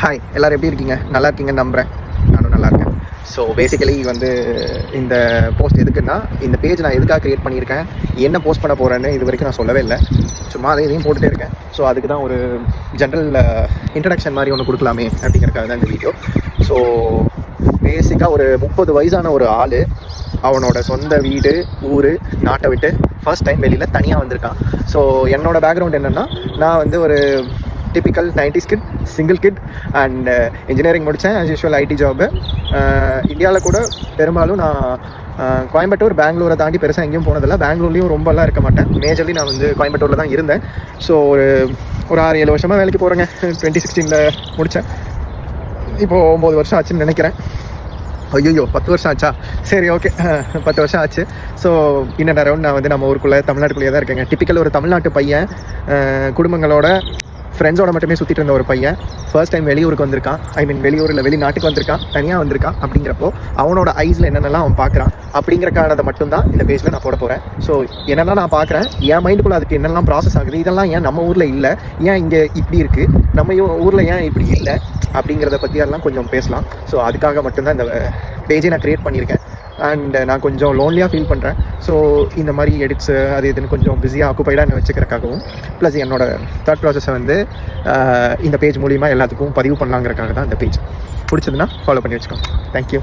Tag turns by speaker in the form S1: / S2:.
S1: Hi, எல்லோரும் எப்படி இருக்கீங்க? நல்லா இருக்கீங்கன்னு நம்புகிறேன். நானும் நல்லா இருக்கேன். ஸோ பேசிக்கலி வந்து இந்த போஸ்ட் எதுக்குன்னா, இந்த பேஜ் நான் எதுக்காக க்ரியேட் பண்ணியிருக்கேன், என்ன போஸ்ட் பண்ண போகிறேன்னு இது வரைக்கும் நான் சொல்லவே இல்லை. சும்மா அதையும் போட்டுகிட்டே இருக்கேன். ஸோ அதுக்கு தான் ஒரு ஜென்ரல் இன்ட்ரடக்ஷன் மாதிரி ஒன்று கொடுக்கலாமே அப்படிங்கிறக்காக தான் இந்த வீடியோ. ஸோ பேசிக்காக ஒரு 30 வயசான ஒரு ஆள், அவனோட சொந்த வீடு, ஊர், நாட்டை விட்டு ஃபர்ஸ்ட் டைம் வெளியில் தனியாக வந்திருக்கான். ஸோ என்னோடய பேக்ரவுண்ட் என்னென்னா, நான் வந்து ஒரு typical 90s kid, single kid and engineering முடித்தேன். As usual IT job. இந்தியாவில் கூட பெரும்பாலும் நான் கோயம்புத்தூர், பெங்களூரை தாண்டி பெருசாக எங்கேயும் போனதில்லை. பெங்களூர்லேயும் ரொம்பலாம் இருக்க மாட்டேன். மேஜர்லி நான் வந்து கோயம்புத்தூரில் தான் இருந்தேன். ஸோ ஒரு 6-7 வருஷமாக வேலைக்கு போகிறேங்க. 2016 முடித்தேன். இப்போது 9 வருஷம் ஆச்சுன்னு நினைக்கிறேன். ஐயோ 10 வருஷம் ஆச்சா? சரி, ஓகே, 10 வருஷம் ஆச்சு. ஸோ இன்னும் அரௌண்ட் நான் வந்து நம்ம ஊருக்குள்ளே, தமிழ்நாட்டுக்குள்ளேயே தான் இருக்கேங்க. டிப்பிக்கல் ஒரு தமிழ்நாட்டு பையன், குடும்பங்களோட ஃப்ரெண்ட்ஸோட மட்டுமே சுற்றிட்டு இருந்த ஒரு பையன் ஃபர்ஸ்ட் டைம் வெளியூருக்கு வந்திருக்கான். வெளியூரில் வெளிநாட்டுக்கு வந்திருக்கான், தனியாக வந்திருக்கான். அப்படிங்கிறப்போ அவனோட ஐஸில் என்னென்னலாம் அவன் பார்க்குறான் அப்படிங்கிறக்கானதை மட்டும்தான் இந்த பேஜில் நான் போட போகிறேன். ஸோ என்னெல்லாம் நான் பார்க்குறேன், என் மைண்டுக்குள்ளே அதுக்கு என்னெல்லாம் ப்ராசஸ் ஆகுது, இதெல்லாம் ஏன் நம்ம ஊரில் இல்லை, ஏன் இங்கே இப்படி இருக்குது, நம்ம ஊரில் ஏன் இப்படி இல்லை அப்படிங்கிறத பற்றியெல்லாம் கொஞ்சம் பேசலாம். ஸோ அதுக்காக மட்டும்தான் இந்த பேஜை நான் க்ரியேட் பண்ணியிருக்கேன். அண்ட் நான் கொஞ்சம் லோன்லியாக ஃபீல் பண்ணுறேன். ஸோ இந்த மாதிரி எடிட்ஸு அது இதுன்னு கொஞ்சம் பிஸியாக ஆக்குப்பைடாக வச்சுக்கிறக்காகவும், ப்ளஸ் என்னோட தாட் ப்ராசஸை வந்து இந்த பேஜ் மூலிமா எல்லாத்துக்கும் பதிவு பண்ணலாங்கிறக்காக தான் இந்த பேஜ். பிடிச்சதுன்னா ஃபாலோ பண்ணி வச்சுக்கோங்க. தேங்க்யூ.